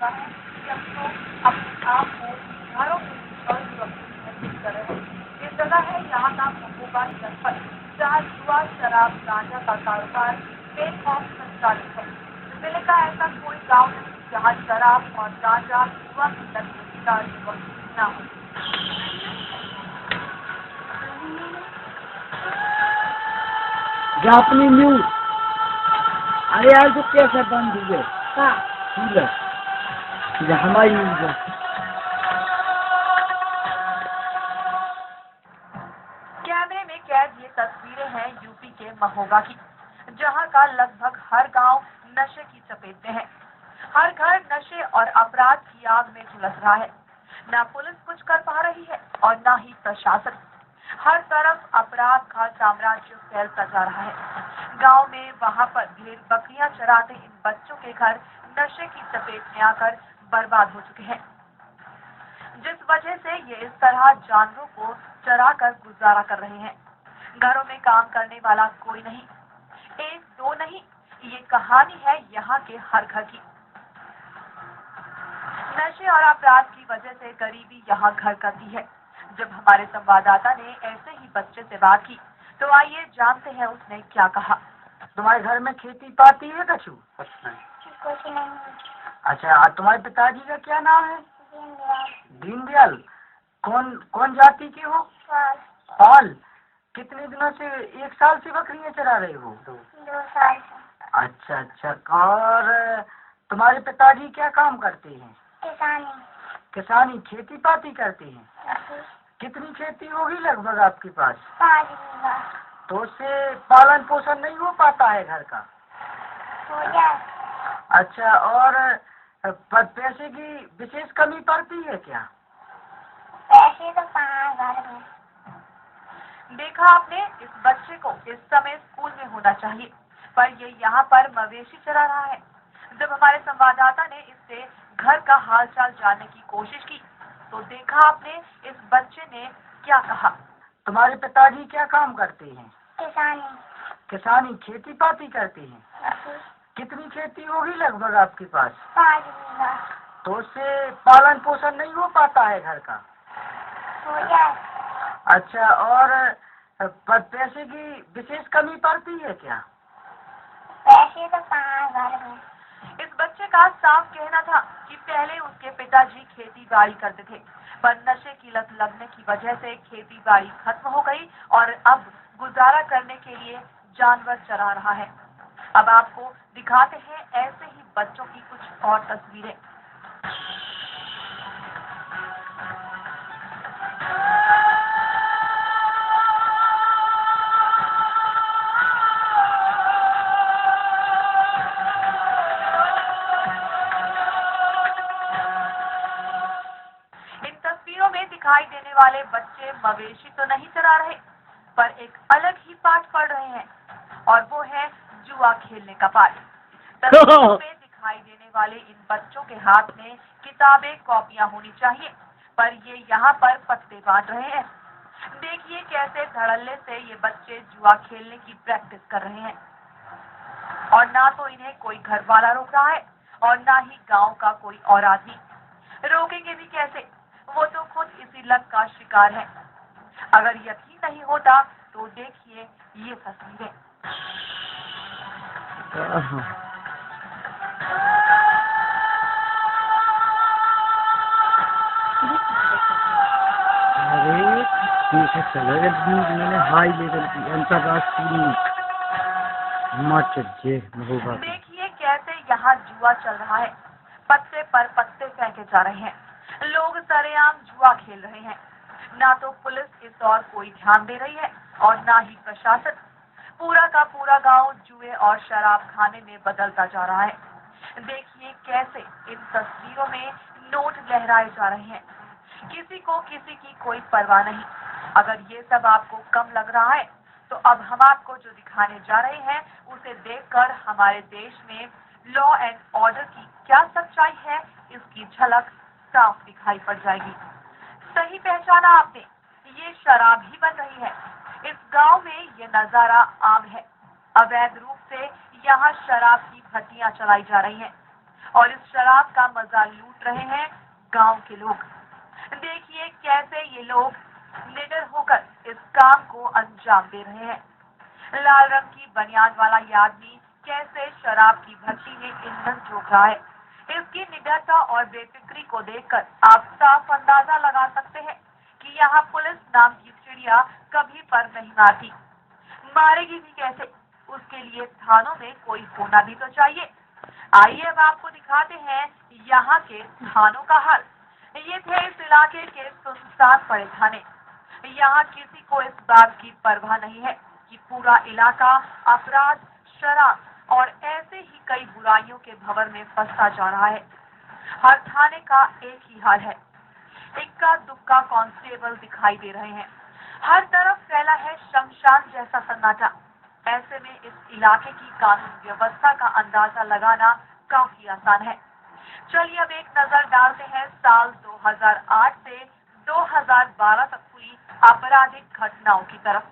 चुका है कि अब तो अपने आप को घरों में असुरक्षित महसूस कर रहे हैं। ये जगह है यहाँ का महबूबा जनपद, जहाँ जुआ, शराब, गांजा का कारोबार बेखौफ संचालित है। जिले का ऐसा कोई गाँव नहीं जहाँ शराब और गांजा, जुआ की लत में शिकार युवक न हो। जापनी न्यूज। अरे यार तो कैसे बंद हुए? हाँ ठीक है, हमारी न्यूज है। कैमरे में कैद ये तस्वीरें हैं यूपी के महोबा की, जहां का लगभग हर गांव नशे की चपेट में है। हर घर नशे और अपराध की आग में झुलस रहा है। न पुलिस कुछ कर पा रही है और न ही प्रशासन। हर तरफ अपराध का साम्राज्य फैलता जा रहा है। गांव में वहां पर ढेर बकरियां चराते इन बच्चों के घर नशे की चपेट में आकर बर्बाद हो चुके हैं, जिस वजह से ये इस तरह जानवरों को चरा कर गुजारा कर रहे हैं। घरों में काम करने वाला कोई नहीं, एक दो नहीं, ये कहानी है यहाँ के हर घर की। नशे और अपराध की वजह से गरीबी यहाँ घर करती है। जब हमारे संवाददाता ने ऐसे ही बच्चे से बात की, तो आइए जानते हैं उसने क्या कहा। तुम्हारे घर में खेती पाती है कछु? कुछ नहीं। अच्छा, तुम्हारे पिताजी का क्या नाम है? दीनदयाल। कौन कौन जाति के हो? पाल। कितने दिनों से, एक साल से बकरियां चरा रहे हो? 2 साल से। अच्छा अच्छा, और तुम्हारे पिताजी क्या काम करते हैं? किसानी। किसानी, खेती पाती करते हैं। कितनी खेती होगी लगभग आपके पास? 5 बीघा। तो उससे पालन पोषण नहीं हो पाता है घर का? हो जाए। अच्छा, और पैसे की विशेष कमी पड़ती है क्या? पैसे तो कहाँ घर में। देखा आपने, इस बच्चे को इस समय स्कूल में होना चाहिए, पर ये यहाँ पर मवेशी चरा रहा है। जब हमारे संवाददाता ने इससे घर का हालचाल जानने की कोशिश की, तो देखा आपने इस बच्चे ने क्या कहा। तुम्हारे पिताजी क्या काम करते हैं? किसानी। किसानी, खेती पाती करते हैं। कितनी खेती होगी लगभग आपके पास? 5 बीघा। तो उससे पालन पोषण नहीं हो पाता है घर का? हो जाए। अच्छा, और पैसे की विशेष कमी पड़ती है क्या? पैसे तो कहाँ घर में। इस बच्चे का साफ कहना था कि पहले उसके पिताजी खेती बाड़ी करते थे, पर नशे की लत लगने की वजह से खेती बाड़ी खत्म हो गई और अब गुजारा करने के लिए जानवर चरा रहा है। अब आपको दिखाते हैं ऐसे ही बच्चों की कुछ और तस्वीरें। इन तस्वीरों में दिखाई देने वाले बच्चे मवेशी तो नहीं चरा रहे, पर एक अलग ही पाठ पढ़ रहे हैं, और वो है जुआ खेलने का पाठ। तस्वीरों में दिखाई देने वाले इन बच्चों के हाथ में किताबें, कॉपियां होनी चाहिए, पर ये यहाँ पर पत्ते बांट रहे हैं। देखिए कैसे धड़ल्ले से ये बच्चे जुआ खेलने की प्रैक्टिस कर रहे हैं, और ना तो इन्हें कोई घर वाला रोक रहा है और ना ही गांव का कोई और आदमी। रोकेंगे भी कैसे, वो तो खुद इसी लत का शिकार है। अगर यकीन नहीं होता तो देखिए ये तस्वीरें। अरे मैंने हाई लेवल की अंतर्राष्ट्रीय देखिए कैसे यहाँ जुआ चल रहा है, पत्ते पर पत्ते फेंके जा रहे हैं, लोग सरेआम जुआ खेल रहे हैं। ना तो पुलिस इस और कोई ध्यान दे रही है और ना ही प्रशासन। पूरा का पूरा गांव जुए और शराब खाने में बदलता जा रहा है। देखिए कैसे इन तस्वीरों में नोट लहराए जा रहे हैं, किसी को किसी की कोई परवाह नहीं। अगर ये सब आपको कम लग रहा है, तो अब हम आपको जो दिखाने जा रहे हैं उसे देखकर हमारे देश में लॉ एंड ऑर्डर की क्या सच्चाई है, इसकी झलक साफ दिखाई पड़ जाएगी। सही पहचाना आपने, ये शराब ही बन रही है। इस गांव में ये नजारा आम है। अवैध रूप से यहाँ शराब की भट्टियां चलाई जा रही हैं। और इस शराब का मजा लूट रहे हैं गांव के लोग। देखिए कैसे ये लोग निडर होकर इस काम को अंजाम दे रहे हैं। लाल रंग की बनियान वाला ये आदमी कैसे शराब की भट्टी में ईंधन झोंक रहा है। इसकी निडरता और बेफिक्री को देखकर आप साफ अंदाजा लगा सकते हैं कि यहाँ पुलिस नाम की चिड़िया कभी पर नहीं मारती। मारेगी भी कैसे, उसके लिए थानों में कोई होना भी तो चाहिए। आइए अब आपको दिखाते हैं यहाँ के थानों का हाल। ये थे इस इलाके के सुनसान पड़े थाने। यहाँ किसी को इस बात की परवाह नहीं है कि पूरा इलाका अपराध, शराब और ऐसे ही कई बुराइयों के भंवर में फंसता जा रहा है। हर थाने का एक ही हाल है, इक्का दुक्का कांस्टेबल दिखाई दे रहे हैं। हर तरफ फैला है शमशान जैसा सन्नाटा। ऐसे में इस इलाके की कानून व्यवस्था का अंदाजा लगाना काफी आसान है। चलिए अब एक नजर डालते हैं साल 2008 से 2012 तक हुई आपराधिक घटनाओं की तरफ।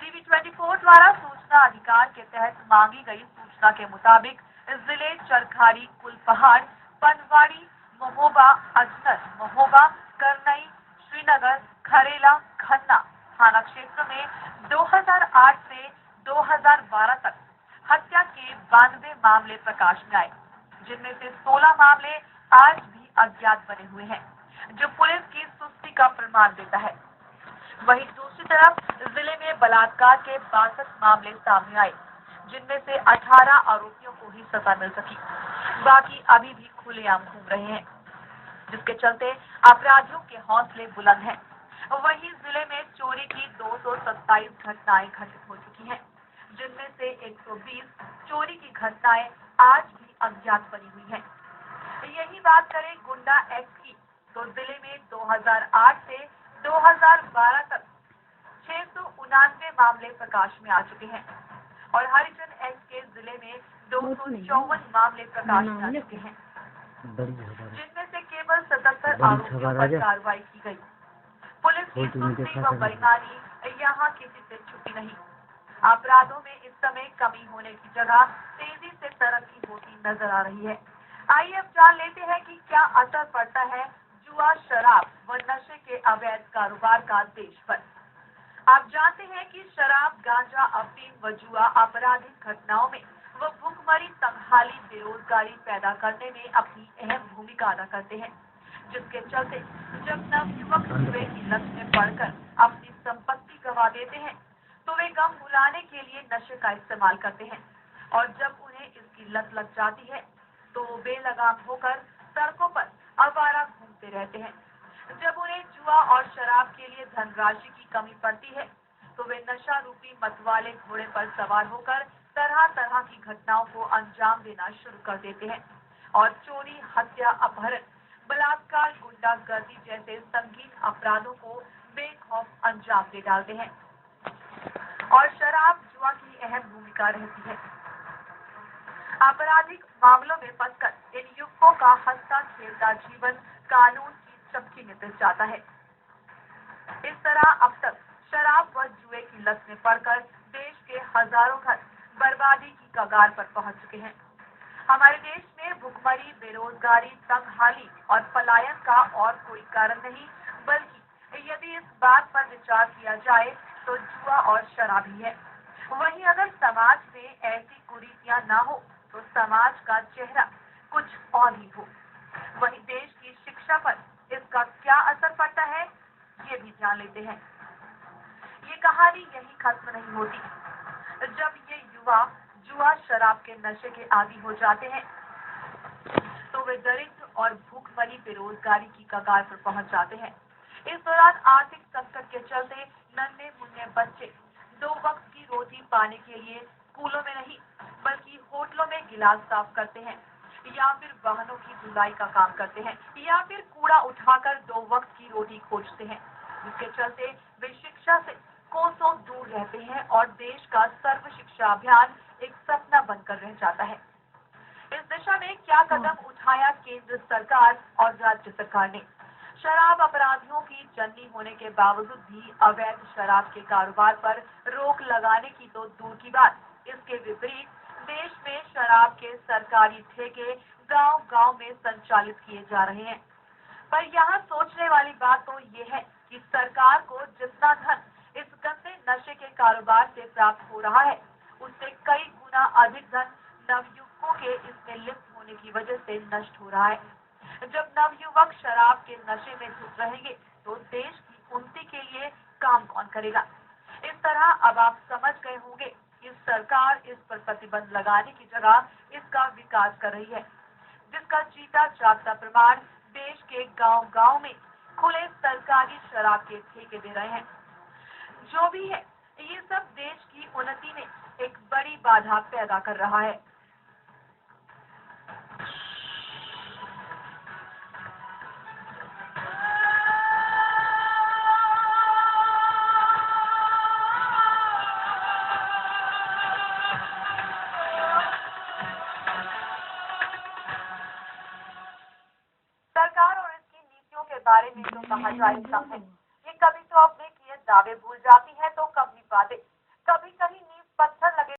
टीवी 24 द्वारा सूचना अधिकार के तहत मांगी गई सूचना के मुताबिक जिले चरखारी, कुलपहाड़, पनवाड़ी, महोबा, अजनर, महोबा, करनई, श्रीनगर, खरेला, खन्ना थाना क्षेत्र में 2008 से 2012 तक हत्या के 92 मामले प्रकाश में आए, जिनमें से 16 मामले आज भी अज्ञात बने हुए हैं, जो पुलिस की सुस्ती का प्रमाण देता है। वहीं दूसरी तरफ जिले में बलात्कार के 62 मामले सामने आए, जिनमें से 18 आरोपियों को ही सजा मिल सकी, बाकी अभी भी खुलेआम घूम रहे हैं, जिसके चलते अपराधियों के हौसले बुलंद हैं। वहीं जिले में चोरी की 227 घटनाएं घटित हो चुकी हैं, जिनमें से 120 चोरी की घटनाएं आज भी अज्ञात बनी हुई हैं। यही बात करें गुंडा एक्ट की, तो जिले में 2008 से 2012 तक 699 मामले प्रकाश में आ चुके हैं और हरिजन एक्ट के जिले में 254 मामले प्रकाश में आ चुके हैं, जिनमें से केवल 77 आरोपियों पर कार्रवाई की गई। पुलिस की सुस्ती व बेईमानी यहाँ किसी से छुपी नहीं। अपराधों में इस समय कमी होने की जगह तेजी से तरक्की होती नजर आ रही है। आइए अब जान लेते हैं कि क्या असर पड़ता है जुआ, शराब व नशे के अवैध कारोबार का देश पर। आप जानते हैं कि शराब, गांजा, अफीम व जुआ आपराधिक घटनाओं में व भूखमरी, तंगहाली, बेरोजगारी पैदा करने में अपनी अहम भूमिका अदा करते हैं, जिसके चलते जब नवयुवक जुए की लत में पड़कर अपनी संपत्ति गंवा देते हैं, तो वे गम भुलाने के लिए नशे का इस्तेमाल करते हैं और जब उन्हें इसकी लत लग जाती है तो बेलगाम होकर सड़कों पर आवारा घूमते रहते हैं। जब उन्हें जुआ और शराब के लिए धनराशि की कमी पड़ती है तो वे नशा रूपी मतवाले घोड़े पर सवार होकर तरह तरह की घटनाओं को अंजाम देना शुरू कर देते हैं और चोरी, हत्या, अपहरण, बलात्कार, गुंडागर्दी जैसे संगीन अपराधों को बेखौफ अंजाम दे डालते हैं। और शराब, जुआ की अहम भूमिका रहती है। आपराधिक मामलों में फंसकर इन युवकों का हंसता खेलता जीवन कानून की चपटी में पिस जाता है। इस तरह अब तक शराब व जुए की लत में पड़कर देश के हजारों घर बर्बादी की कगार पर पहुंच चुके हैं। हमारे देश में भुखमरी, बेरोजगारी, तंगहाली और पलायन का और कोई कारण नहीं, बल्कि यदि इस बात पर विचार किया जाए तो जुआ और शराब ही है। वहीं अगर समाज में ऐसी कुरीतियां ना हो तो समाज का चेहरा कुछ और ही हो। वहीं देश की शिक्षा पर इसका क्या असर पड़ता है, ये भी जान लेते हैं। ये कहानी यही खत्म नहीं होती। जब ये युवा जुआ, शराब के नशे के आदी हो जाते हैं तो वे दरिद्र और भूखमरी, बेरोजगारी की कगार पर पहुंच जाते हैं। इस दौरान आर्थिक संकट के चलते नन्हे मुन्ने बच्चे 2 वक्त की रोटी पाने के लिए स्कूलों में नहीं बल्कि होटलों में गिलास साफ करते हैं या फिर वाहनों की धुलाई का काम करते हैं या फिर कूड़ा उठाकर 2 वक्त की रोटी खोजते हैं, जिसके चलते वे शिक्षा से कोसों दूर रहते हैं और देश का सर्व शिक्षा अभियान एक सपना बनकर रह जाता है। इस दिशा में क्या कदम उठाया केंद्र सरकार और राज्य सरकार ने? शराब अपराधियों की जननी होने के बावजूद भी अवैध शराब के कारोबार पर रोक लगाने की तो दूर की बात, इसके विपरीत देश में शराब के सरकारी ठेके गांव-गांव में संचालित किए जा रहे हैं। पर यहाँ सोचने वाली बात तो ये है कि सरकार को जितना धन इस गंदे नशे के कारोबार से प्राप्त हो रहा है, उससे कई गुना अधिक धन नवयुवकों के इसमें लिप्त होने की वजह से नष्ट हो रहा है। जब नवयुवक शराब के नशे में धुत रहेंगे तो देश की उन्नति के लिए काम कौन करेगा। इस तरह अब आप समझ गए होंगे कि सरकार इस पर प्रतिबंध लगाने की जगह इसका विकास कर रही है, जिसका जीता जागता प्रमाण देश के गांव-गांव में खुले सरकारी शराब के ठेके दे रहे हैं। जो भी है, ये सब देश की उन्नति में एक बड़ी बाधा पैदा कर रहा है। सरकार और इसकी नीतियों के बारे में जो कहा जाए सब है, ये कभी तो अपने किए दावे भूल जाती है तो